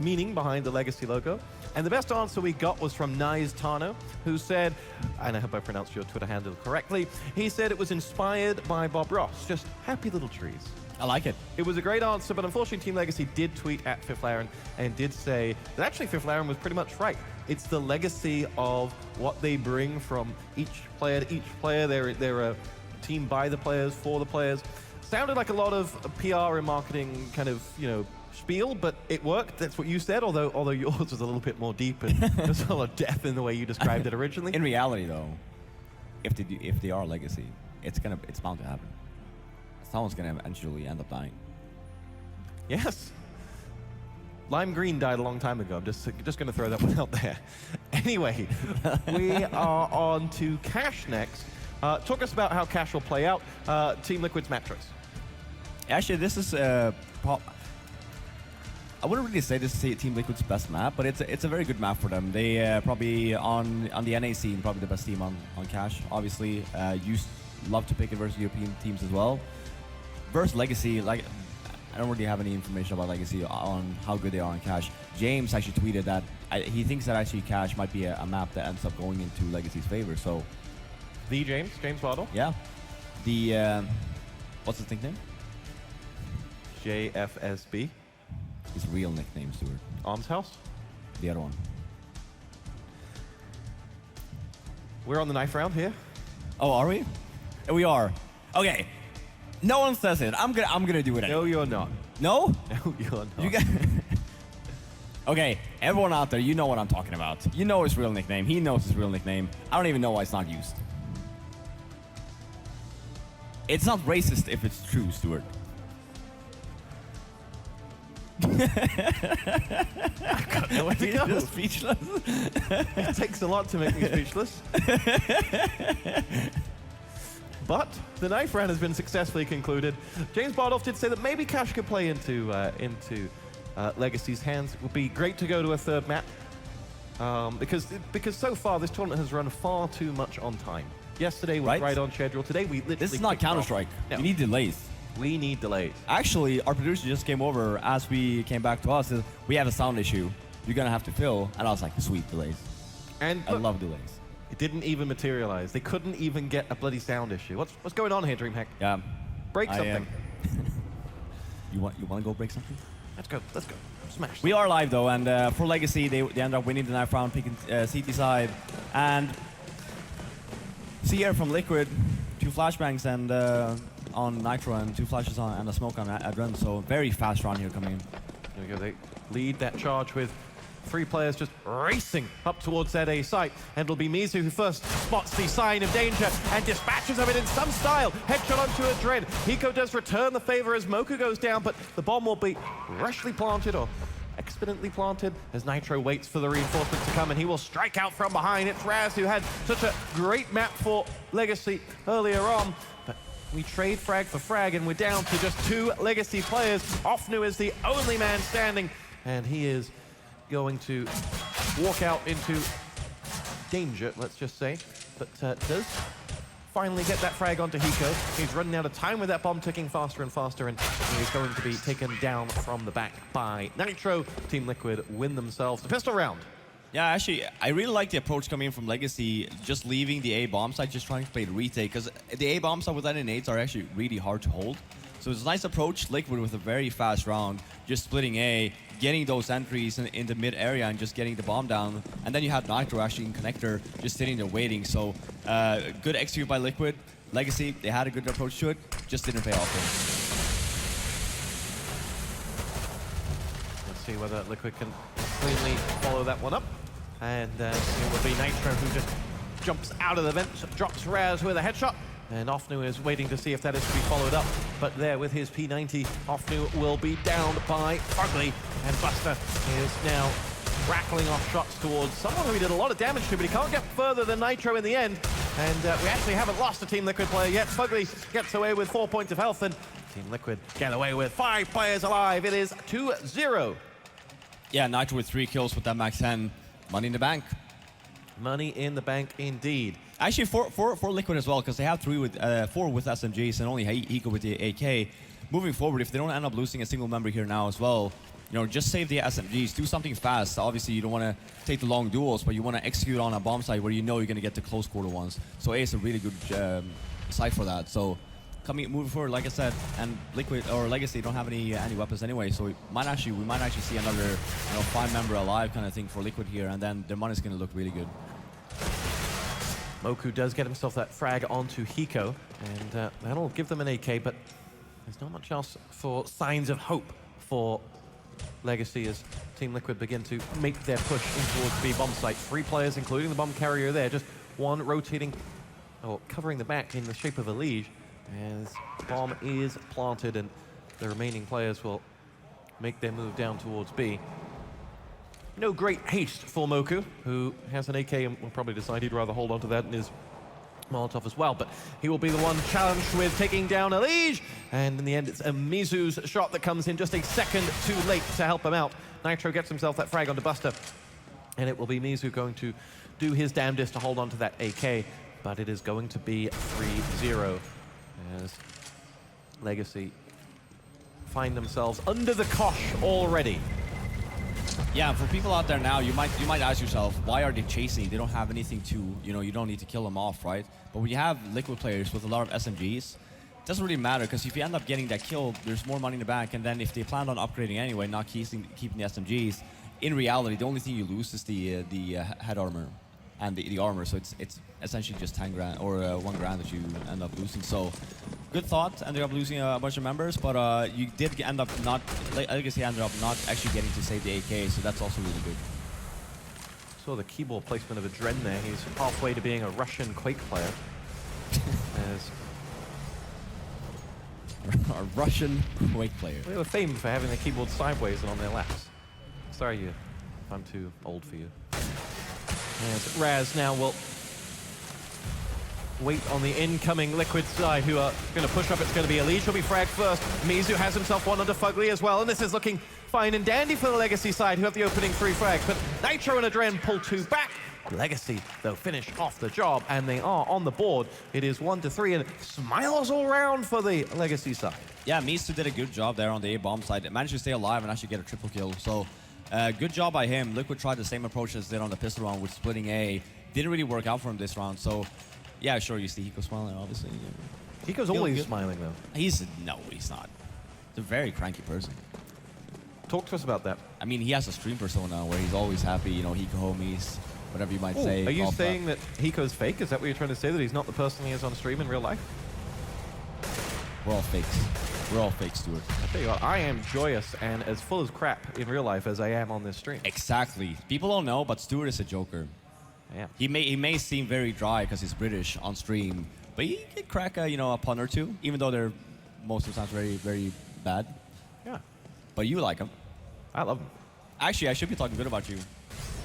meaning behind the Legacy logo. And the best answer we got was from Nice Tano, who said, and I hope I pronounced your Twitter handle correctly, he said it was inspired by Bob Ross, just happy little trees. I like it. It was a great answer, but unfortunately Team Legacy did tweet at Fifth Laren and did say that actually Fifth Laren was pretty much right. It's the legacy of what they bring from each player to each player. They're a team by the players, for the players. Sounded like a lot of PR and marketing kind of, spiel, but it worked. That's what you said, although yours was a little bit more deep and there's a lot of depth in the way you described it originally. In reality, though, if they are Legacy, it's bound to happen. Someone's gonna eventually end up dying. Yes. Lime Green died a long time ago. I'm just going to throw that one out there. Anyway, we are on to Cash next. Talk us about how Cash will play out. Team Liquid's map choice. Actually, this is I wouldn't really say this is Team Liquid's best map, but it's a very good map for them. They probably on the NA scene probably the best team on Cash. Obviously, love to pick it versus European teams as well. Versus Legacy, like I don't really have any information about Legacy on how good they are on Cash. James actually tweeted that he thinks that actually Cash might be a map that ends up going into Legacy's favor. So, the James Waddle. Yeah, the what's his nickname? JFSB. His real nickname, Stuart. Arms House. The other one. We're on the knife round here. Oh, are we? We are. Okay. No one says it. I'm gonna do it anyway. No, you're not. No? No, you're not. You okay, everyone out there, you know what I'm talking about. You know his real nickname. He knows his real nickname. I don't even know why it's not used. It's not racist if it's true, Stuart. I've got nowhere to go. Just speechless. It takes a lot to make me speechless. But the knife round has been successfully concluded. James Bardolph did say that maybe Cash could play into Legacy's hands. It would be great to go to a third map because so far this tournament has run far too much on time. Yesterday was right on schedule. Today we literally. This is not Counter-Strike. No. You need delays. We need delays. Actually, our producer just came over as we came back to us. Says, we have a sound issue. You're gonna have to fill. And I was like, sweet, delays. And I love delays. It didn't even materialize. They couldn't even get a bloody sound issue. What's going on here, DreamHack? Yeah. Break something. You want to go break something? Let's go. Smash. We are live though, and for Legacy, they ended up winning the knife round, picking CT side, and CR from Liquid, 2 flashbangs and on Nitro and 2 flashes on and a smoke on Adren. So very fast round here coming in. There we go. They lead that charge with 3 players just racing up towards that A site. And it'll be Mizu who first spots the sign of danger and dispatches of it in some style. Headshot onto a Dread. Hiko does return the favor as Moku goes down, but the bomb will be rashly planted or expediently planted as Nitro waits for the reinforcement to come, and he will strike out from behind. It's Raz who had such a great map for Legacy earlier on. But we trade frag for frag, and we're down to just 2 Legacy players. Offnu is the only man standing, and he is going to walk out into danger, let's just say, but does finally get that frag onto Hiko. He's running out of time with that bomb ticking faster and faster, and he's going to be taken down from the back by Nitro. Team Liquid win themselves the pistol round. Yeah, actually, I really like the approach coming in from Legacy, just leaving the A bomb site, just trying to play the retake, because the A bomb site without nades are actually really hard to hold. So it's a nice approach, Liquid with a very fast round, just splitting A, getting those entries in the mid area and just getting the bomb down. And then you have Nitro actually in connector, just sitting there waiting. So good execute by Liquid. Legacy, they had a good approach to it, just didn't pay off. Let's see whether Liquid can cleanly follow that one up. And it will be Nitro who just jumps out of the vent, drops Raz with a headshot. And Offnu is waiting to see if that is to be followed up. But there with his P90, Offnu will be downed by Fugly. And Buster is now rattling off shots towards someone who he did a lot of damage to, but he can't get further than Nitro in the end. And we actually haven't lost a Team Liquid player yet. Fugly gets away with 4 points of health, and Team Liquid get away with 5 players alive. It is 2-0. Yeah, Nitro with 3 kills with that max 10. Money in the bank. Money in the bank indeed. Actually, for Liquid as well, because they have 4 with SMGs and only Hiko with the AK. Moving forward, if they don't end up losing a single member here now as well, you know, just save the SMGs, do something fast. Obviously, you don't want to take the long duels, but you want to execute on a bomb site where you know you're going to get the close quarter ones. So A is a really good site for that. So moving forward, like I said, and Liquid or Legacy don't have any weapons anyway, so we might actually see another, you know, 5-member alive kind of thing for Liquid here, and then their money's going to look really good. Moku does get himself that frag onto Hiko, and that'll give them an AK, but there's not much else for signs of hope for Legacy as Team Liquid begin to make their push in towards B bomb site. 3 players, including the bomb carrier there, just one rotating, or covering the back in the shape of a liege, as bomb is planted and the remaining players will make their move down towards B. No great haste for Moku, who has an AK and will probably decide he'd rather hold on to that in his Molotov as well, but he will be the one challenged with taking down a liege, and in the end it's a Mizu's shot that comes in just a second too late to help him out. Nitro gets himself that frag onto Buster, and it will be Mizu going to do his damnedest to hold on to that AK, but it is going to be 3-0 as Legacy find themselves under the cosh already. Yeah, for people out there now, you might ask yourself, why are they chasing? They don't have anything to, you know, you don't need to kill them off, right? But when you have Liquid players with a lot of SMGs, it doesn't really matter, because if you end up getting that kill, there's more money in the bank, and then if they planned on upgrading anyway, not keeping the SMGs, in reality, the only thing you lose is the head armor and the armor, so it's essentially just 10 grand or 1 grand that you end up losing. So good thought, ended up losing a bunch of members, but you did end up not, Legacy ended up not actually getting to save the AK, so that's also really good. Saw the keyboard placement of Adren there. He's halfway to being a Russian Quake player. As a Russian Quake player. they were famed for having their keyboard sideways and on their laps. Sorry, if I'm too old for you. As Raz now will wait on the incoming Liquid side, who are going to push up. It's going to be Elise. He'll be fragged first. Mizu has himself one under Fugly as well, and this is looking fine and dandy for the Legacy side, who have the opening 3 frags. But Nitro and Adren pull 2 back. Legacy, though, finish off the job, and they are on the board. It is 1-3, and smiles all round for the Legacy side. Yeah, Mizu did a good job there on the A-bomb side. Managed to stay alive and actually get a triple kill. So good job by him. Liquid tried the same approach as did on the pistol round with splitting A. Didn't really work out for him this round. So yeah, sure, you see Hiko smiling, obviously. Hiko's always smiling, though. No, he's not. He's a very cranky person. Talk to us about that. I mean, he has a stream persona where he's always happy, you know, Hiko homies, whatever you might say. Are you saying that Hiko's fake? Is that what you're trying to say, that he's not the person he is on stream in real life? We're all fakes. We're all fake, Stuart. I tell you what, I am joyous and as full of crap in real life as I am on this stream. Exactly. People don't know, but Stuart is a joker. Yeah. He may seem very dry because he's British on stream, but he can crack a pun or two, even though they're most of the times very, very bad. Yeah. But you like him. I love him. Actually, I should be talking good about you.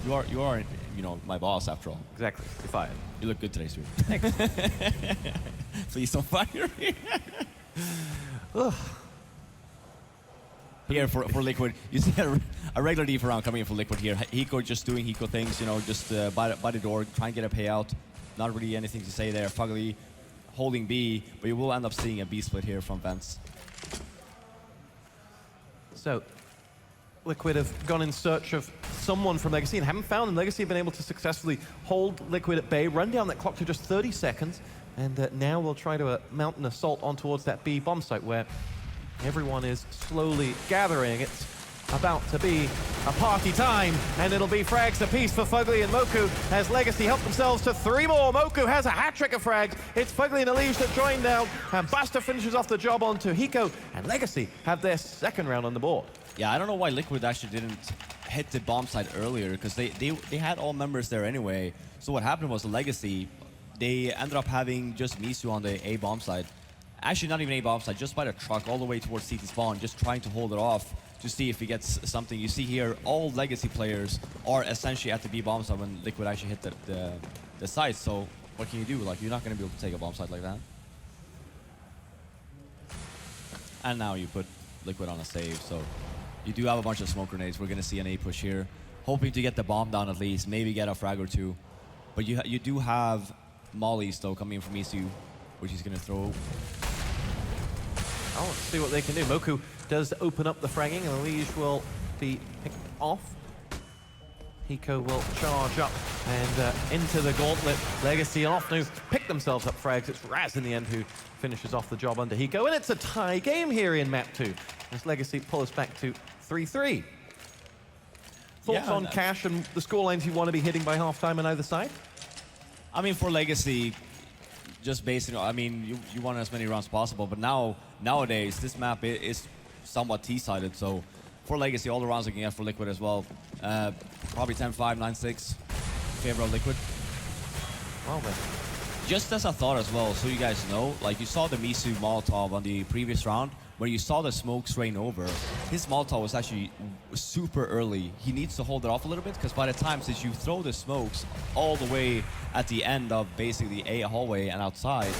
You are, you know, my boss after all. Exactly. You're fired. You look good today, Stuart. Thanks. Please don't fire me. Ugh. Here for Liquid, you see a regular deep round coming in for Liquid here. Hiko just doing Hiko things, you know, just by the door, trying to get a payout. Not really anything to say there. Fugly holding B, but you will end up seeing a B split here from Vents. So, Liquid have gone in search of someone from Legacy and haven't found them. Legacy have been able to successfully hold Liquid at bay, run down that clock to just 30 seconds, and now we'll try to mount an assault on towards that B bomb site where everyone is slowly gathering. It's about to be a party time, and it'll be frags apiece for Fugly and Moku as Legacy help themselves to 3 more. Moku has a hat-trick of frags. It's Fugly and Elise that join now, and Buster finishes off the job onto Hiko, and Legacy have their 2nd round on the board. Yeah, I don't know why Liquid actually didn't hit the bomb site earlier, because they had all members there anyway. So what happened was the Legacy, they ended up having just Mizu on the A bomb site. Actually, not even A bomb site, just by the truck all the way towards CT spawn, just trying to hold it off to see if he gets something. You see here, all Legacy players are essentially at the B bomb site when Liquid actually hit the site. So what can you do? Like, you're not going to be able to take a bomb site like that. And now you put Liquid on a save, so you do have a bunch of smoke grenades. We're going to see an A push here, hoping to get the bomb down at least, maybe get a frag or 2. But you do have mollies though coming in from Mizu, which he's going to throw. Oh, let's see what they can do. Moku does open up the fragging, and Liege will be picked off. Hiko will charge up and into the gauntlet. Legacy and Ofnu pick themselves up frags. It's Raz in the end who finishes off the job under Hiko. And it's a tie game here in map 2 as Legacy pull us back to 3-3. Thoughts on Cash and the scorelines you want to be hitting by halftime on either side? I mean, for Legacy, just basically, I mean, you want as many rounds possible, but nowadays, this map is somewhat T-sided, so for Legacy, all the rounds they can get for Liquid as well. Probably 10-5, 9-6, favor of Liquid. Well then. Just as a thought as well, so you guys know, like you saw the Misu Molotov on the previous round, where you saw the smokes rain over. His Molotov was actually super early. He needs to hold it off a little bit, because by the time, since you throw the smokes all the way at the end of basically the A hallway and outside,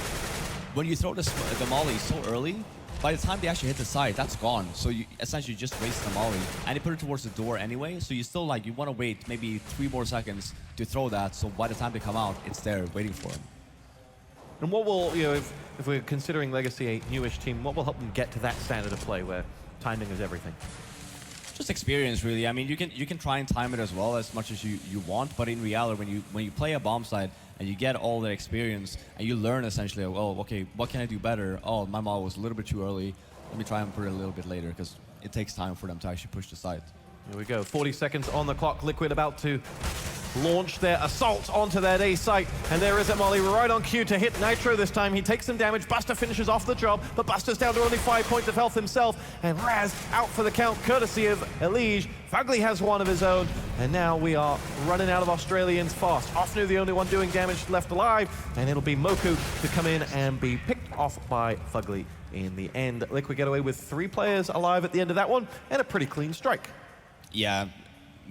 when you throw the molly so early, by the time they actually hit the side, that's gone. So you essentially just waste the molly. And you put it towards the door anyway, so you still you want to wait maybe 3 more seconds to throw that, so by the time they come out, it's there waiting for them. And what will, if we're considering Legacy a newish team, what will help them get to that standard of play where timing is everything? Just experience, really. I mean, you can try and time it as well as much as you want, but in reality, when you play a bomb site and you get all the experience and you learn essentially, oh, okay, what can I do better? Oh, my model was a little bit too early. Let me try and put it a little bit later, because it takes time for them to actually push the site. Here we go. 40 seconds on the clock. Liquid about to launch their assault onto that A site. And there is it, Molly, right on cue to hit Nitro this time. He takes some damage. Buster finishes off the job, but Buster's down to only 5 points of health himself. And Raz out for the count, courtesy of Elige. Fugly has one of his own. And now we are running out of Australians fast. Ofnu, the only one doing damage left alive. And it'll be Moku to come in and be picked off by Fugly in the end. Liquid get away with 3 players alive at the end of that one, and a pretty clean strike. Yeah,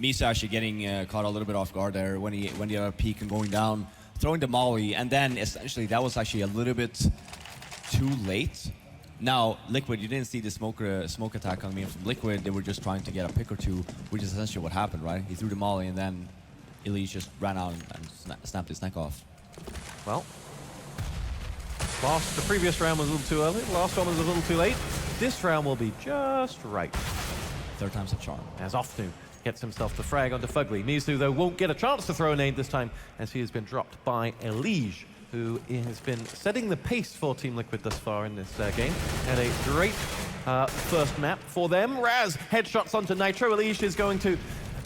Misa actually getting caught a little bit off guard there when he had a peek and going down, throwing the molly, and then essentially that was actually a little bit too late. Now, Liquid, you didn't see the smoke attack coming in from Liquid. They were just trying to get a pick or two, which is essentially what happened, right? He threw the molly, and then Elise just ran out and snapped his neck off. Well, the previous round was a little too early. The last one was a little too late. This round will be just right. 3rd time's a charm. As Ofnu gets himself the frag onto Fugly. Mizu, though, won't get a chance to throw a nade this time, as he has been dropped by Elige, who has been setting the pace for Team Liquid thus far in this game. And a great first map for them. Raz headshots onto Nitro. Elige is going to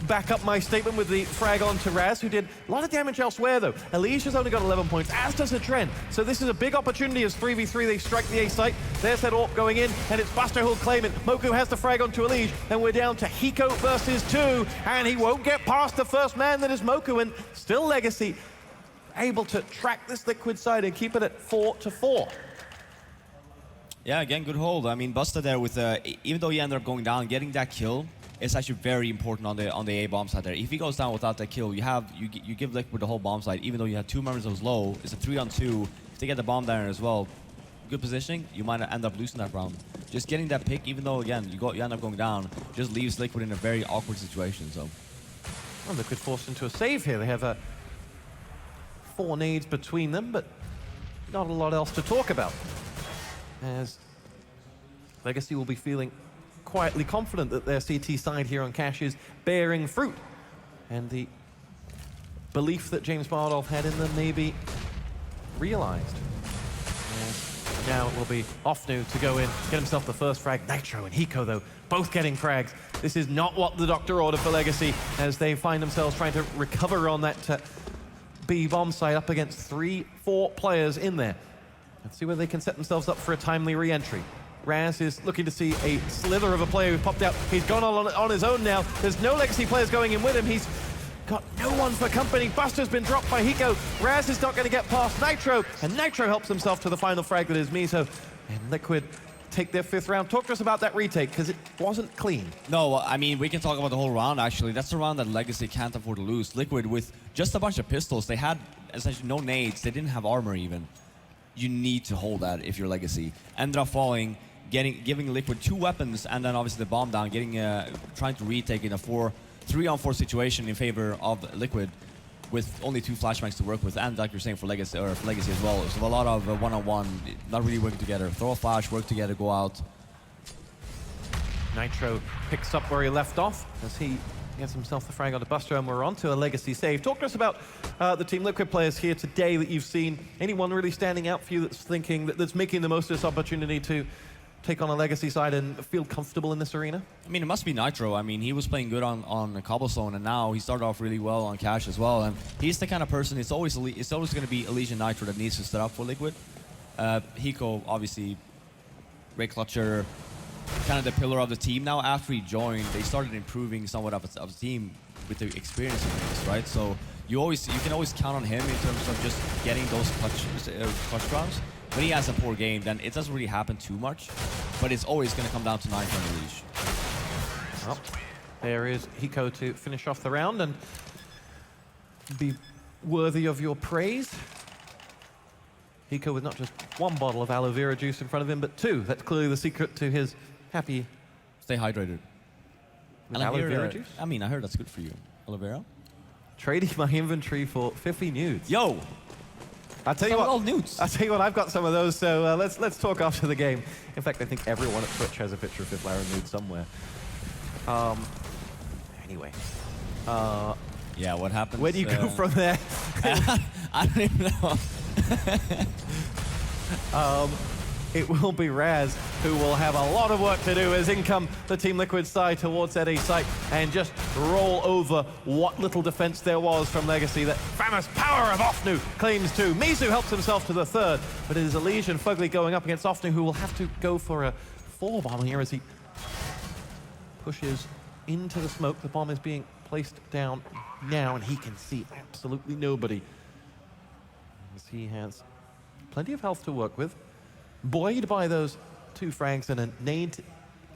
back up my statement with the frag onto Raz, who did a lot of damage elsewhere, though. Elige has only got 11 points, as does Adren. So this is a big opportunity as 3v3 they strike the A site. There's that AWP going in, and it's Buster who'll claim it. Moku has the frag onto Elige, and we're down to Hiko versus 2, and he won't get past the first man that is Moku, and still Legacy able to track this Liquid side and keep it at 4-4. Yeah, again, good hold. I mean, Buster there with, even though he ended up going down, getting that kill, it's actually very important on the A bomb side there. If he goes down without that kill, you give Liquid the whole bomb side. Even though you have 2 members of low, it's a 3-on-2. If they get the bomb down as well, good positioning, you might end up losing that round. Just getting that pick, even though again you end up going down, just leaves Liquid in a very awkward situation. So, well, Liquid forced into a save here. They have 4 nades between them, but not a lot else to talk about. As Legacy will be feeling quietly confident that their CT side here on Cash is bearing fruit. And the belief that James Bardolph had in them may be realized. And now it will be Ofnu to go in, get himself the first frag. Nitro and Hiko, though, both getting frags. This is not what the Doctor ordered for Legacy, as they find themselves trying to recover on that B bomb site up against 3-4 players in there. Let's see whether they can set themselves up for a timely re-entry. Raz is looking to see a slither of a player who popped out. He's gone on his own now. There's no Legacy players going in with him. He's got no one for company. Buster's been dropped by Hiko. Raz is not going to get past Nitro, and Nitro helps himself to the final frag that is Miso. And Liquid take their 5th round. Talk to us about that retake, because it wasn't clean. No, I mean, we can talk about the whole round, actually. That's the round that Legacy can't afford to lose. Liquid, with just a bunch of pistols, they had essentially no nades. They didn't have armor even. You need to hold that if you're Legacy. Ended up falling, giving Liquid 2 weapons, and then obviously the bomb down, trying to retake in a 3-on-4 situation in favor of Liquid, with only 2 flashbangs to work with, and like you're saying for Legacy as well. So a lot of one-on-one, not really working together. Throw a flash, work together, go out. Nitro picks up where he left off as he gets himself the frag on the Buster, and we're on to a legacy save. Talk to us about the Team Liquid players here today that you've seen. Anyone really standing out for you that's making the most of this opportunity to take on a legacy side and feel comfortable in this arena? I mean, it must be Nitro. I mean, he was playing good on the Cobblestone, and now he started off really well on Cash as well. And he's the kind of person, it's always going to be Elysian Nitro that needs to step up for Liquid. Hiko, obviously, great clutcher, kind of the pillar of the team now. After he joined, they started improving somewhat of the team with the experience of this, right? So you can always count on him in terms of just getting those clutch rounds. When he has a poor game, then it doesn't really happen too much, but it's always going to come down to Nitro and the leash. Well, there is Hiko to finish off the round and be worthy of your praise. Hiko with not just one bottle of aloe vera juice in front of him, but two. That's clearly the secret to his happy... Stay hydrated. And aloe vera juice? I mean, I heard that's good for you. Aloe vera? Trading my inventory for 50 nudes. Yo! I'll tell you what. All nudes. I'll tell you what. I've got some of those. So let's talk after the game. In fact, I think everyone at Twitch has a picture of FiffLaren nude somewhere. Anyway. Yeah. What happens? Where do you go from there? I don't even know. It will be Raz who will have a lot of work to do as in come the Team Liquid side towards that A site and just roll over what little defense there was from Legacy. That famous power of Ofnu claims to. Mizu helps himself to the third, but it is Elysian Fugly going up against Ofnu, who will have to go for a 4-bomb here as he pushes into the smoke. The bomb is being placed down now, and he can see absolutely nobody, as he has plenty of health to work with. Buoyed by those 2 frags and a nade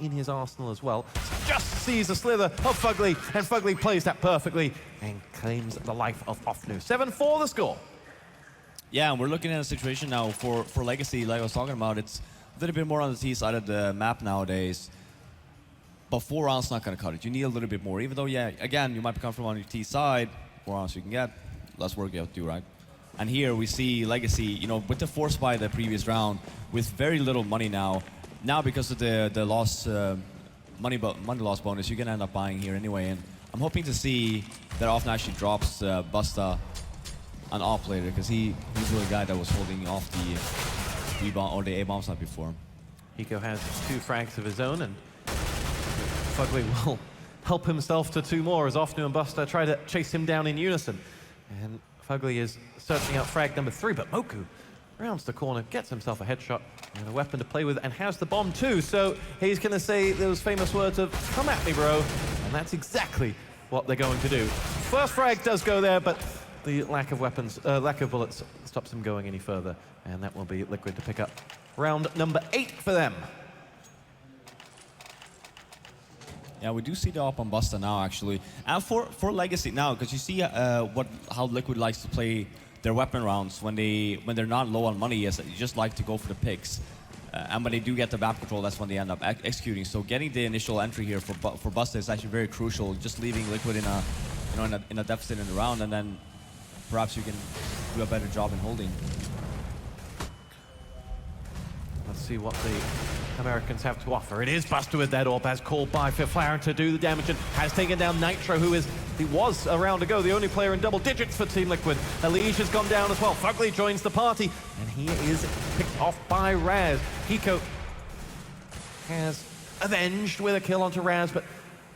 in his arsenal as well. Just sees a slither of Fugly, and Fugly plays that perfectly and claims the life of Ofnu. 7-4 the score. Yeah, and we're looking at a situation now for Legacy, like I was talking about. It's a little bit more on the T side of the map nowadays. But 4 rounds not going to cut it. You need a little bit more. Even though, yeah, again, you might come from on your T side, 4 rounds you can get, less work you have to do, right? And here we see Legacy, you know, with the force buy the previous round, with very little money now. Now because of the loss, money loss bonus, you're gonna end up buying here anyway. And I'm hoping to see that Often actually drops Busta an off later, because he's the guy that was holding off the B-bomb or the A-bomb side before. Hiko has 2 frags of his own, and Fugly will help himself to 2 more as Ofnu and Busta try to chase him down in unison. And Fugly is searching out frag number 3, but Moku rounds the corner, gets himself a headshot and a weapon to play with, and has the bomb too. So he's going to say those famous words of, "Come at me, bro." And that's exactly what they're going to do. First frag does go there, but the lack of weapons, lack of bullets stops him going any further. And that will be Liquid to pick up round number 8 for them. Yeah, we do see the up on Busta now, actually. And for Legacy now, because you see how Liquid likes to play their weapon rounds when they're not low on money. Yes, you just like to go for the picks. And when they do get the map control, that's when they end up executing. So getting the initial entry here for Busta is actually very crucial. Just leaving Liquid in a deficit in the round, and then perhaps you can do a better job in holding. Let's see what the Americans have to offer. It is Buster with that AWP, as called by FiffLaren to do the damage, and has taken down Nitro, who was a round ago the only player in double digits for Team Liquid. Elige has gone down as well. Fugly joins the party, and he is picked off by Raz. Hiko has avenged with a kill onto Raz, but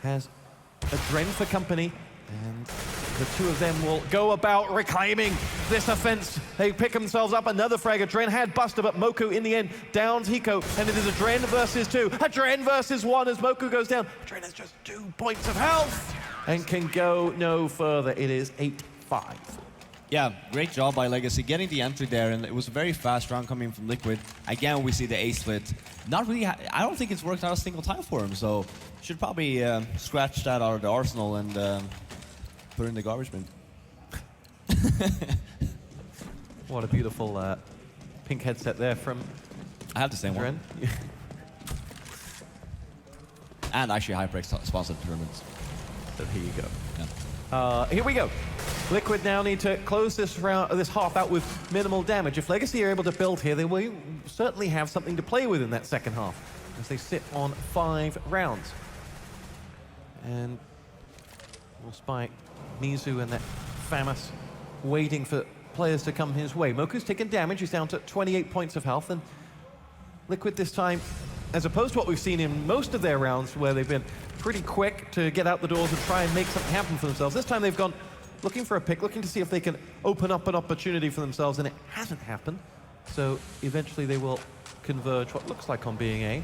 has Adren for company, and the 2 of them will go about reclaiming this offense. They pick themselves up another frag. Adren had Buster, but Moku in the end downs Hiko, and it is Adren versus 2. Adren versus 1 as Moku goes down. Adren has just 2 points of health and can go no further. It is 8-5. Yeah, great job by Legacy getting the entry there, and it was a very fast round coming from Liquid. Again, we see the A split. Not really, I don't think it's worked out a single time for him, so should probably scratch that out of the arsenal and put it in the garbage bin. What a beautiful pink headset there from I have the same one. And actually HyperX sponsored tournaments. So here you go. Yeah. Here we go. Liquid now need to close this half out with minimal damage. If Legacy are able to build here, they will certainly have something to play with in that second half. as they sit on 5 rounds. And we'll spy Mizu and that Famas waiting for players to come his way. Moku's taken damage, he's down to 28 points of health, and Liquid this time, as opposed to what we've seen in most of their rounds where they've been pretty quick to get out the doors and try and make something happen for themselves, this time they've gone looking for a pick, looking to see if they can open up an opportunity for themselves, and it hasn't happened. So eventually they will converge what looks like on being A.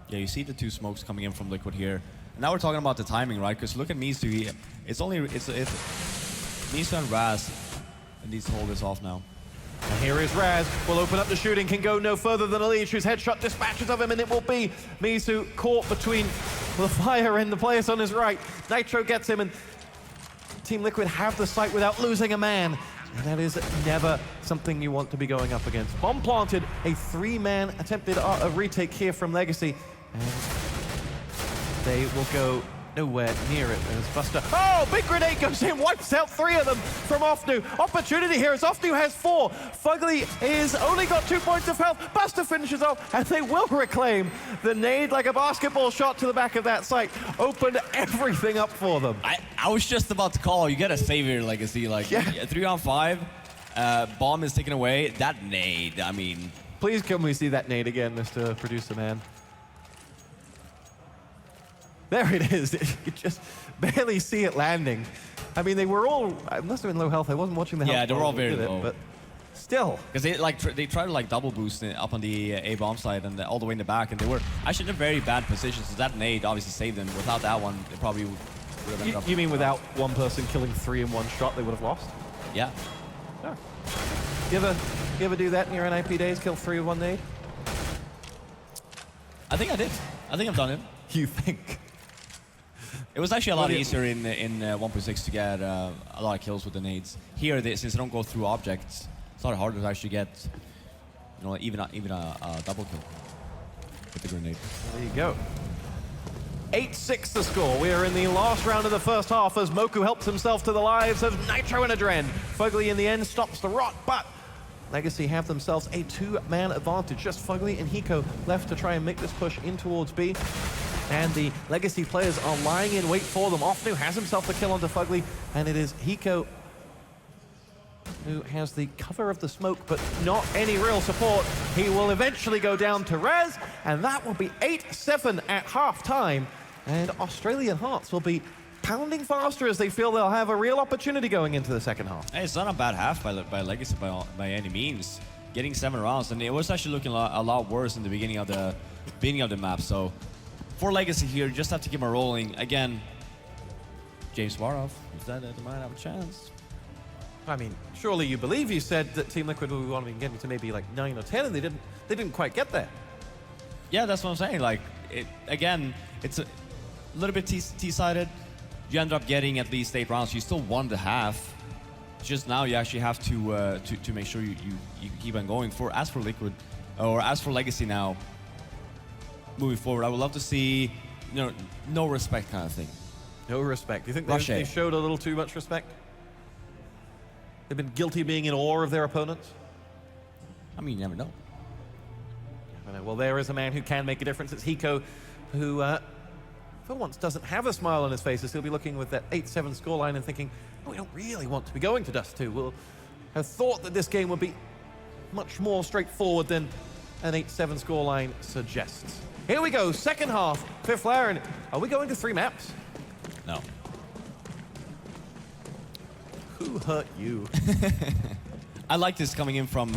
Yeah, you see the 2 smokes coming in from Liquid here. Now we're talking about the timing, right? Because look at Mizu. It's Mizu and Raz needs to hold this off now. And here is Raz, will open up the shooting, can go no further than Elish, whose headshot dispatches of him, and it will be Mizu caught between the fire and the players on his right. Nitro gets him, and Team Liquid have the site without losing a man. And that is never something you want to be going up against. Bomb planted, a 3-man attempted a retake here from Legacy, and they will go nowhere near it. There's Buster. Oh, big grenade goes in, wipes out 3 of them from Ofnu. Opportunity here as Ofnu has 4. Fugly is only got 2 points of health. Buster finishes off, and they will reclaim the nade like a basketball shot to the back of that site. Opened everything up for them. I was just about to call. You get a savior Legacy. Like, yeah. 3 on 5. Bomb is taken away. That nade, I mean. Please can we see that nade again, Mr. Producer Man? There it is. You could just barely see it landing. I mean, they were all, I must have been low health. I wasn't watching the health. Yeah, they were all very low. But still. Because they tried to like double boost it up on the A bomb side and all the way in the back, and they were actually in a very bad position. So that nade obviously saved them. Without that one, they probably would have ended up. You mean without one person killing 3 in one shot, they would have lost? Yeah. Oh. You ever do that in your NIP days? Kill 3 with one nade? I think I did. I think I've done it. You think? It was actually a lot easier in 1.6 to get a lot of kills with the nades. Here, since they don't go through objects, it's a lot harder to actually get, even a double kill with the grenade. There you go. 8-6 the score. We are in the last round of the first half as Moku helps himself to the lives of Nitro and Adren. Fugly in the end stops the rot, but Legacy have themselves a 2-man advantage. Just Fugly and Hiko left to try and make this push in towards B. And the Legacy players are lying in wait for them. Ofnu has himself the kill onto Fugly, and it is Hiko who has the cover of the smoke, but not any real support. He will eventually go down to Rez, and that will be 8-7 at half-time. And Australian Hearts will be pounding faster as they feel they'll have a real opportunity going into the second half. Hey, it's not a bad half by Legacy by any means. Getting 7 rounds, and it was actually looking a lot worse in the beginning of the map. So for Legacy here, just have to keep them rolling. Again, James Warov, is that they might have a chance? I mean, surely you believe you said that Team Liquid will want to be getting to maybe like 9 or 10, and they didn't quite get there. Yeah, that's what I'm saying. Like, again, it's a little bit T-sided. You end up getting at least 8 rounds. You still won the half. Just now, you actually have to make sure you keep on going. As for Liquid, or as for Legacy now, moving forward, I would love to see, no respect kind of thing. No respect. Do you think they showed a little too much respect? They've been guilty of being in awe of their opponents? I mean, you never know. Well, there is a man who can make a difference. It's Hiko, who for once doesn't have a smile on his face, as he'll be looking with that 8-7 scoreline and thinking, oh, we don't really want to be going to Dust 2. We'll have thought that this game would be much more straightforward than an 8-7 scoreline suggests. Here we go, second half, fifth Laren. Are we going to 3 maps? No. Who hurt you? I like this coming in from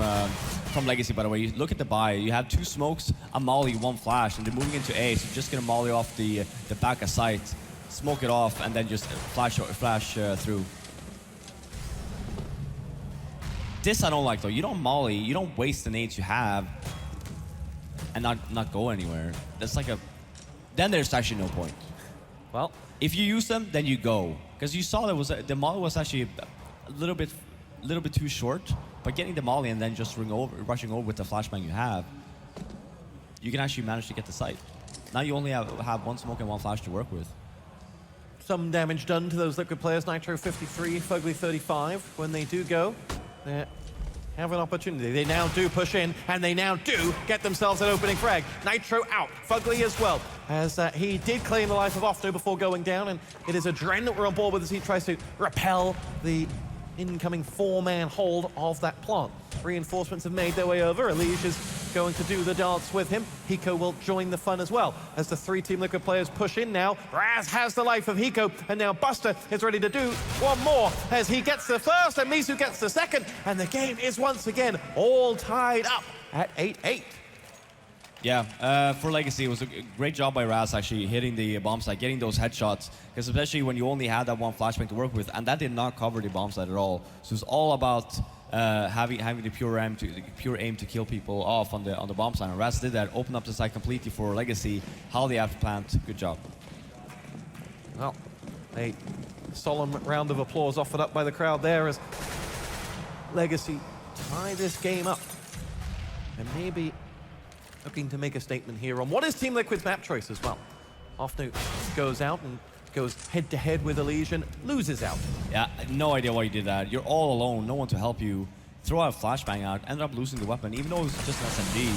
Legacy, by the way. You look at the buy. You have 2 smokes, a molly, 1 flash, and they're moving into A, so just gonna molly off the back of sight, smoke it off, and then just flash through. This I don't like, though. You don't molly, you don't waste the nades you have and not go anywhere. That's like then there's actually no point. Well, if you use them, then you go. Because you saw the molly was actually a little bit too short, but getting the molly and then just rushing over with the flashbang you have, you can actually manage to get the site. Now you only have 1 smoke and 1 flash to work with. some damage done to those Liquid players. Nitro 53, Fugly 35. When they do go, they're have an opportunity. They now do push in, and they now do get themselves an opening frag. Nitro out, Fugly as well, as he did claim the life of Ofno before going down, and it is Adren that we're on board with as he tries to repel the incoming 4-man hold of that plant. Reinforcements have made their way over. Elige is going to do the dance with him. Hiko will join the fun as well as the 3 Team Liquid players push in now. Raz has the life of Hiko, and now Buster is ready to do one more as he gets the first and Mizu gets the second, and the game is once again all tied up at 8-8. Yeah, for Legacy, it was a great job by Raz actually hitting the bomb site, getting those headshots, because especially when you only had that one flashbang to work with, and that did not cover the bomb site at all. So it's all about having the pure aim to kill people off on the bomb site. And Raz did that, opened up the site completely for Legacy. How they have planned, good job. Well, a solemn round of applause offered up by the crowd there as Legacy tie this game up, and maybe looking to make a statement here on what is Team Liquid's map choice as well. Ofnu goes out and goes head-to-head with Elige and loses out. Yeah, no idea why you did that. You're all alone, no one to help you. Throw a flashbang out, ended up losing the weapon, even though it was just an SMG.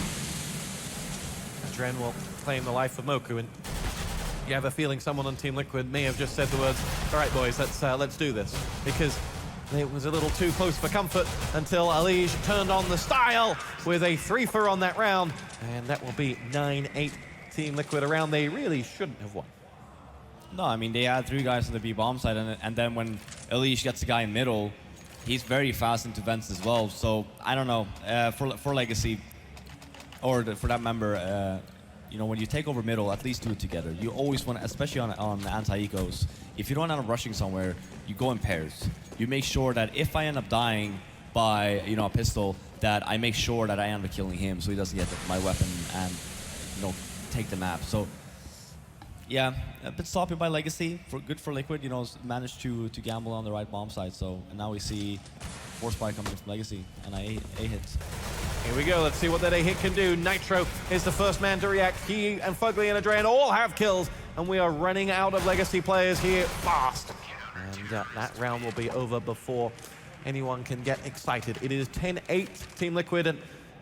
Adren will claim the life of Moku, and you have a feeling someone on Team Liquid may have just said the words, "All right, boys, let's do this," because it was a little too close for comfort until Elige turned on the style with a 3-for on that round, and that will be 9-8 Team Liquid, a round they really shouldn't have won. No, I mean, they had 3 guys on the B bomb side, and then when Elige gets the guy in middle, he's very fast into vents as well. So I don't know, for Legacy, or for that member, you know, when you take over middle, at least do it together. You always want, especially on anti-ecos, if you don't end up rushing somewhere, you go in pairs. You make sure that if I end up dying by, you know, a pistol, that I make sure that I end up killing him so he doesn't get my weapon and, you know, take the map. So yeah, a bit sloppy by Legacy. Good for Liquid, you know, managed to gamble on the right bomb side. So and now we see Force Spy coming from Legacy and a hit. Here we go, let's see what that A-hit can do. Nitro is the first man to react. He and Fugly and Adrian all have kills, and we are running out of Legacy players here fast. And that round will be over before anyone can get excited. It is 10-8 Team Liquid, and,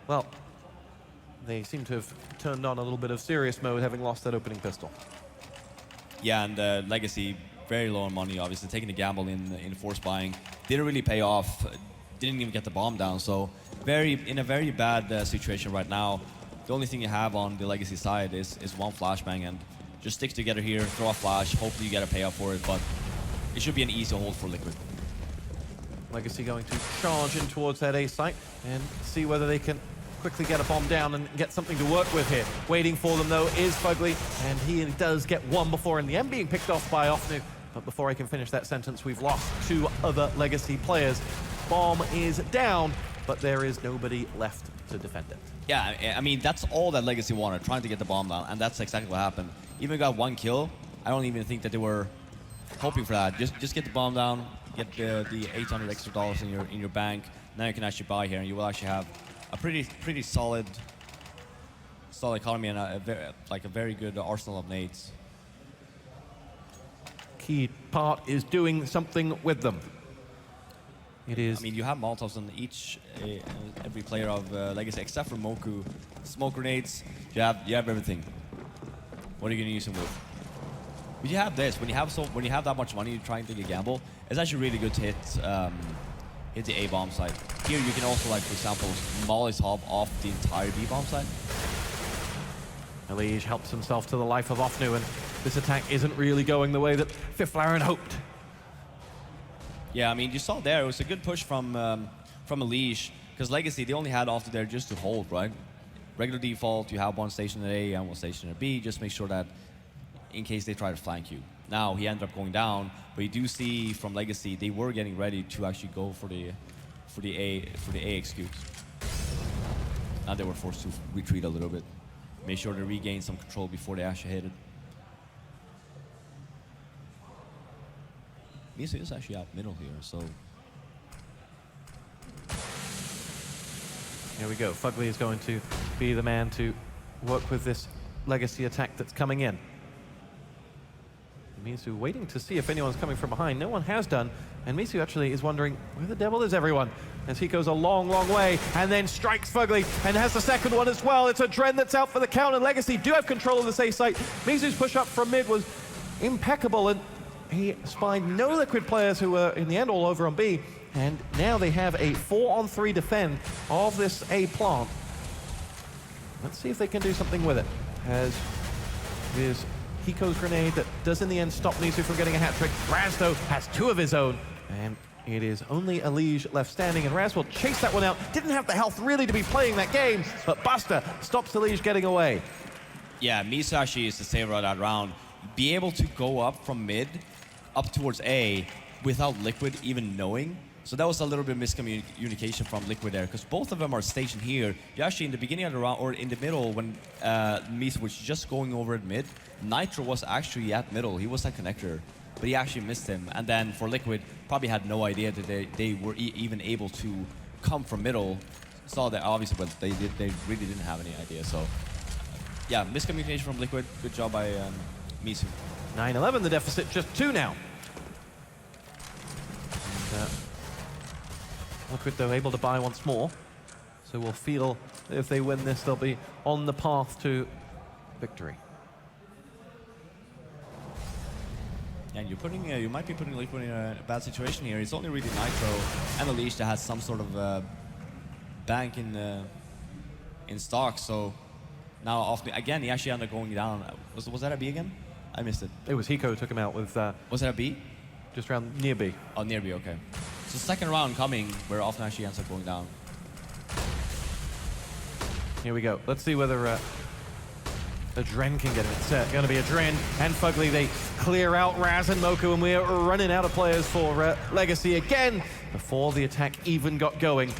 well, they seem to have turned on a little bit of serious mode, having lost that opening pistol. Yeah, and Legacy, very low on money, obviously, taking a gamble in force buying. Didn't really pay off, didn't even get the bomb down, so in a very bad situation right now. The only thing you have on the Legacy side is one flashbang, and just stick together here, throw a flash, hopefully you get a payoff for it, but it should be an easy hold for Liquid. Legacy going to charge in towards that A site and see whether they can quickly get a bomb down and get something to work with here. Waiting for them, though, is Fugly, and he does get one before in the end being picked off by Ofnu. But before I can finish that sentence, we've lost 2 other Legacy players. Bomb is down, but there is nobody left to defend it. Yeah, I mean, that's all that Legacy wanted, trying to get the bomb down, and that's exactly what happened. Even got 1 kill. I don't even think that they were hoping for that. Just get the bomb down, get the $800 extra in your bank. Now you can actually buy here, and you will actually have a pretty solid economy and a very good arsenal of nades. Key part is doing something with them. It is. I mean, you have Molotovs on every player of Legacy except for Moku. Smoke grenades. You have everything. What are you gonna use them with? But you have this. When you have that much money, you're trying to take a gamble. It's actually really good to hit the A bomb site. Here you can also, like, for example, Molotov off the entire B bomb site. Elige helps himself to the life of Ofnu, and this attack isn't really going the way that Fifth Laren hoped. Yeah, I mean, you saw there, it was a good push from Elige, because Legacy, they only had Ofnu there just to hold, right? Regular default, you have one station at A and one station at B, just make sure that in case they try to flank you. Now, he ended up going down, but you do see from Legacy, they were getting ready to actually go for the A execute. Now they were forced to retreat a little bit. Make sure to regain some control before they actually hit it. Misa is actually out middle here, so. Here we go. Fugly is going to be the man to work with this Legacy attack that's coming in. Mizu waiting to see if anyone's coming from behind. No one has done. And Mizu actually is wondering, where the devil is everyone? As he goes a long, long way and then strikes Fugly and has the second one as well. It's a Dren that's out for the count, and Legacy do have control of this A site. Mizu's push up from mid was impeccable, and he spied no Liquid players who were in the end all over on B. And now they have a 4-on-3 defend of this A plant. Let's see if they can do something with it. As is Hiko's grenade that does in the end stop Mizu from getting a hat trick. Raz, though, has 2 of his own, and it is only Elige left standing, and Raz will chase that one out. Didn't have the health really to be playing that game, but Buster stops Elige getting away. Yeah, Mizu actually is the saver of that round. Be able to go up from mid, up towards A, without Liquid even knowing. So that was a little bit of miscommunication from Liquid there, because both of them are stationed here. You actually, in the beginning of the round, or in the middle, when Mizu was just going over at mid, Nitro was actually at middle. He was that connector, but he actually missed him. And then for Liquid, probably had no idea that they were even able to come from middle. Saw that obviously, but they really didn't have any idea. So yeah, miscommunication from Liquid. Good job by Mizu. 9-11, the deficit just 2 now. And, Liquid, though, able to buy once more. So we'll feel if they win this, they'll be on the path to victory. And you might be putting Liquid in a bad situation here. It's only really Nitro and Elige that has some sort of bank in stock. So now again, he actually ended up going down. Was that a B again? I missed it. It was Hiko who took him out with... was that a B? Just around near B. Oh, near B, okay. So second round coming, where often actually ends up going down. Here we go. Let's see whether a Dren can get it. It's going to be a Dren and Fugly. They clear out Raz and Moku, and we're running out of players for Legacy again before the attack even got going.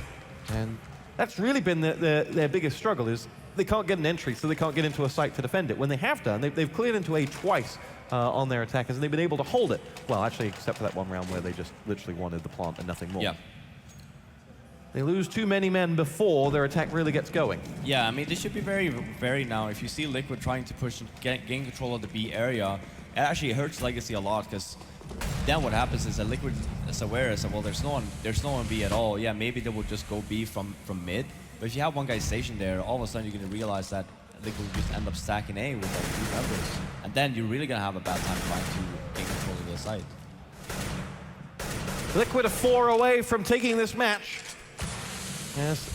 And that's really been their biggest struggle, is they can't get an entry, so they can't get into a site to defend it. When they have done, they've cleared into A twice on their attackers, and they've been able to hold it. Well, actually, except for that one round where they just literally wanted the plant and nothing more. Yeah. They lose too many men before their attack really gets going. Yeah, I mean, this should be very, very now. If you see Liquid trying to push, gain control of the B area, it actually hurts Legacy a lot, because then what happens is that Liquid is aware, so well, there's no one B at all. Yeah, maybe they will just go B from mid. But if you have one guy stationed there, all of a sudden you're going to realize that Liquid will just end up stacking A with like 3 members. And then you're really going to have a bad time trying to gain control of the site. Liquid are 4 away from taking this match, as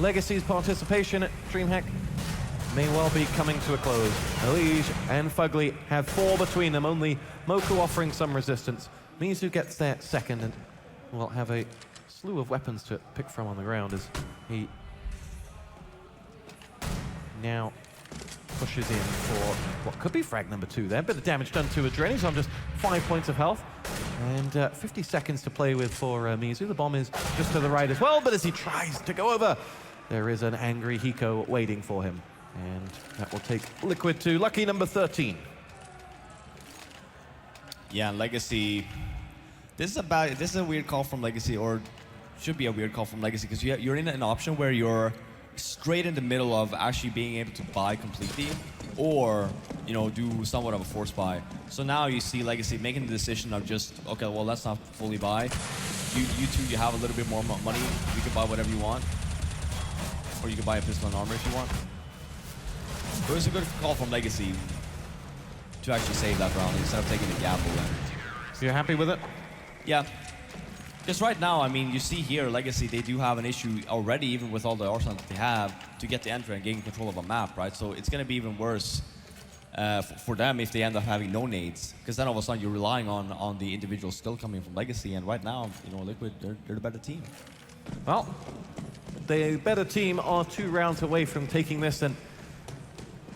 Legacy's participation at DreamHack may well be coming to a close. Elige and Fugly have 4 between them, only Moku offering some resistance. Mizu gets there second and will have a slew of weapons to pick from on the ground as he now pushes in for what could be frag number 2 there. Bit of damage done to Adren. He's on just 5 points of health. And 50 seconds to play with for Mizu. The bomb is just to the right as well, but as he tries to go over, there is an angry Hiko waiting for him. And that will take Liquid to lucky number 13. Yeah, Legacy. This is a weird call from Legacy, or should be a weird call from Legacy, because you're in an option where you're straight in the middle of actually being able to buy completely, or do somewhat of a force buy. So now you see Legacy making the decision of just, okay, well, let's not fully buy. You two, you have a little bit more money. You can buy whatever you want, or you can buy a pistol and armor if you want. But it was a good call from Legacy to actually save that round instead of taking the gamble. You're happy with it? Yeah. Because right now, I mean, you see here, Legacy, they do have an issue already, even with all the arsenal that they have, to get the entry and gain control of a map, right? So it's going to be even worse for them if they end up having no nades. Because then all of a sudden, you're relying on the individual skill coming from Legacy. And right now, Liquid, they're the better team. Well, the better team are 2 rounds away from taking this. And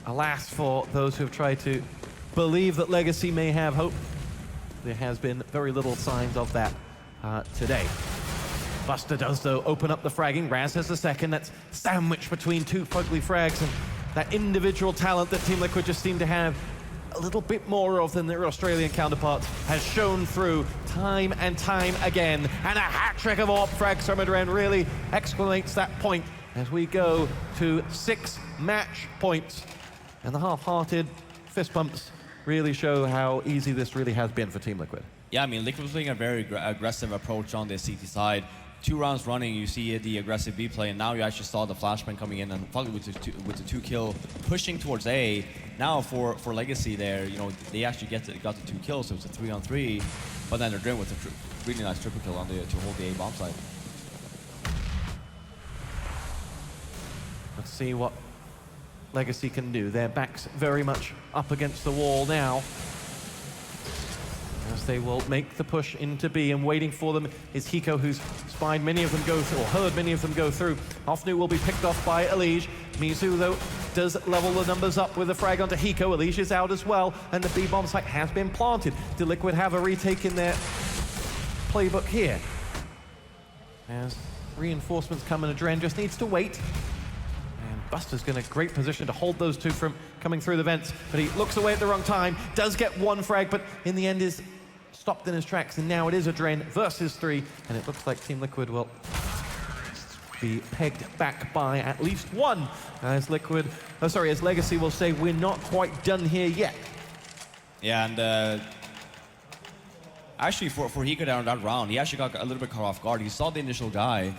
alas, for those who have tried to believe that Legacy may have hope, there has been very little signs of that today. Buster does, though, open up the fragging. Raz has the second. That's sandwiched between 2 fugly frags, and that individual talent that Team Liquid just seem to have a little bit more of than their Australian counterparts has shown through time and time again. And a hat-trick of AWP frags from Adren really exclamates that point as we go to 6 match points. And the half-hearted fist bumps really show how easy this really has been for Team Liquid. Yeah, I mean, Liquid was playing a very aggressive approach on the CT side. 2 rounds running, you see the aggressive B play, and now you actually saw the flashbang coming in and probably with the 2-kill pushing towards A. Now for Legacy there, you know, they actually got the 2 kills, so it's a 3-on-3, but then they're doing with a really nice triple kill on to hold the A bomb side. Let's see what Legacy can do. Their backs very much up against the wall now, as they will make the push into B, and waiting for them is Hiko, who's spied many of them go through, or heard many of them go through. Hofnu will be picked off by Elige. Mizu, though, does level the numbers up with a frag onto Hiko. Elige is out as well, and the B bomb site has been planted. Do Liquid have a retake in their playbook here? As reinforcements come in, Adren just needs to wait. And Buster's in a great position to hold those 2 from coming through the vents, but he looks away at the wrong time, does get 1 frag, but in the end is stopped in his tracks, and now it is Adren versus 3, and it looks like Team Liquid will be pegged back by at least 1, as as Legacy will say, we're not quite done here yet. Yeah, and actually for Hiko down that round, he actually got a little bit caught off guard. He saw the initial guy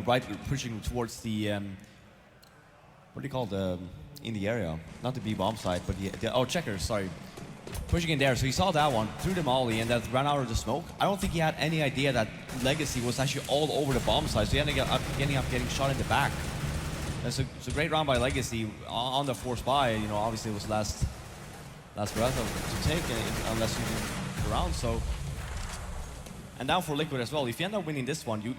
right pushing towards the, what do you call the, in the area, not the B bomb side, but the checkers, sorry. Pushing in there, so he saw that one, threw the molly, and then ran out of the smoke. I don't think he had any idea that Legacy was actually all over the bomb side, so he ended up getting shot in the back. It's a great round by Legacy on the force buy. You know, obviously it was last breath to take, unless you win the round. So, and now for Liquid as well. If you end up winning this one, you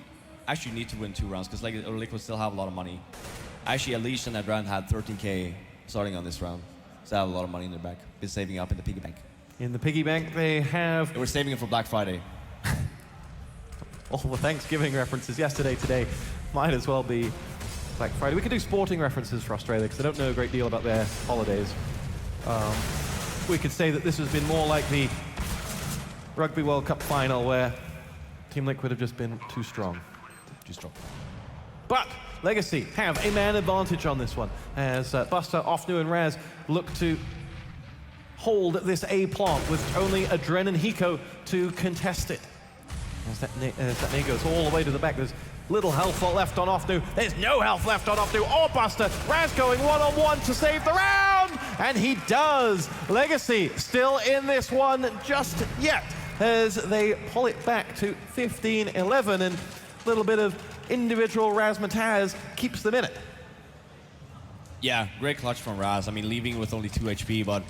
actually need to win 2 rounds because Liquid still have a lot of money. Actually, Elige and Adran had 13K starting on this round. So they have a lot of money in their bank. Been saving up in the piggy bank. In the piggy bank, they have... They were saving it for Black Friday. All the Thanksgiving references yesterday, today. Might as well be Black Friday. We could do sporting references for Australia, because I don't know a great deal about their holidays. We could say that this has been more like the Rugby World Cup final, where Team Liquid have just been too strong. Too strong. But Legacy have a man advantage on this one, as Buster, Hofnu, and Raz look to hold this A plant with only Adren and Hiko to contest it. As that nade goes all the way to the back, there's little health left on Hofnu. There's no health left on Hofnu or Buster. Raz going one-on-one to save the round, and he does. Legacy still in this one just yet, as they pull it back to 15-11, and a little bit of individual Razzmatazz keeps them in it. Yeah, great clutch from Raz. I mean, leaving with only 2 HP, but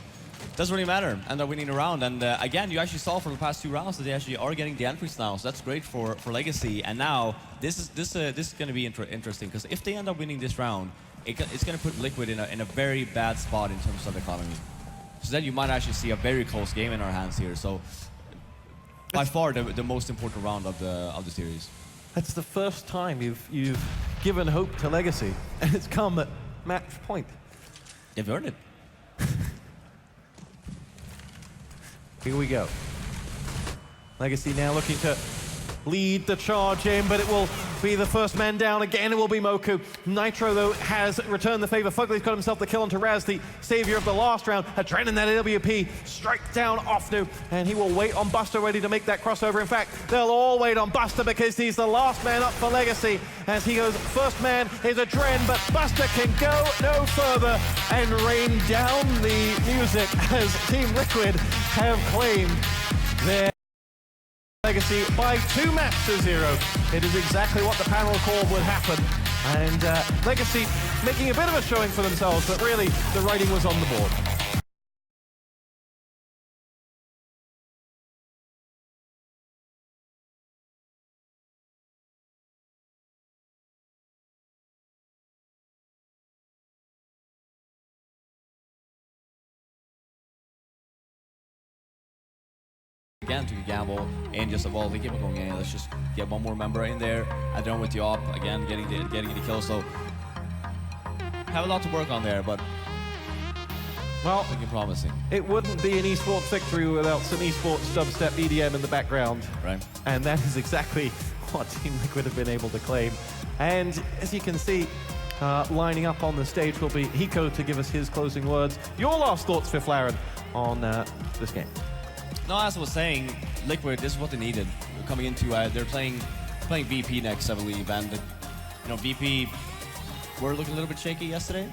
doesn't really matter. End up winning the round. And again, you actually saw for the past 2 rounds that they actually are getting the entries now. So that's great for Legacy. And now this is going to be interesting, because if they end up winning this round, it's going to put Liquid in a very bad spot in terms of economy. So then you might actually see a very close game in our hands here. So by far the most important round of the series. That's the first time you've given hope to Legacy, and it's come at match point. They've earned it. Here we go. Legacy now looking to lead the charge in, but it will be the first man down again. It will be Moku. Nitro, though, has returned the favor. Fugly's got himself the kill onto Raz, the savior of the last round. Adren in that AWP strike down Hofnu, and he will wait on Buster, ready to make that crossover. In fact, they'll all wait on Buster because he's the last man up for Legacy. As he goes, first man is Adren, but Buster can go no further and rain down the music as Team Liquid have claimed their Legacy by 2-0. It is exactly what the panel called would happen. And Legacy making a bit of a showing for themselves, but really the writing was on the board. Again, took a gamble and just well, they keep it going. Yeah, let's just get one more member in there. Adren with the op again, getting the kill. So have a lot to work on there, but well, looking promising. It wouldn't be an esports victory without some esports dubstep EDM in the background, right? And that is exactly what Team Liquid have been able to claim. And as you can see, lining up on the stage will be Hiko to give us his closing words. Your last thoughts, Fifth Laren, on this game? No, as I was saying, Liquid, this is what they needed coming into. They're playing VP next, I believe, and VP were looking a little bit shaky yesterday.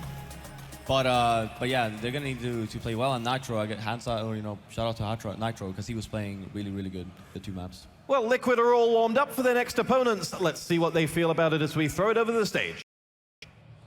But yeah, they're gonna need to play well. And Nitro, I get hands out, or shout out to Nitro because he was playing really, really good the 2 maps. Well, Liquid are all warmed up for their next opponents. Let's see what they feel about it as we throw it over the stage.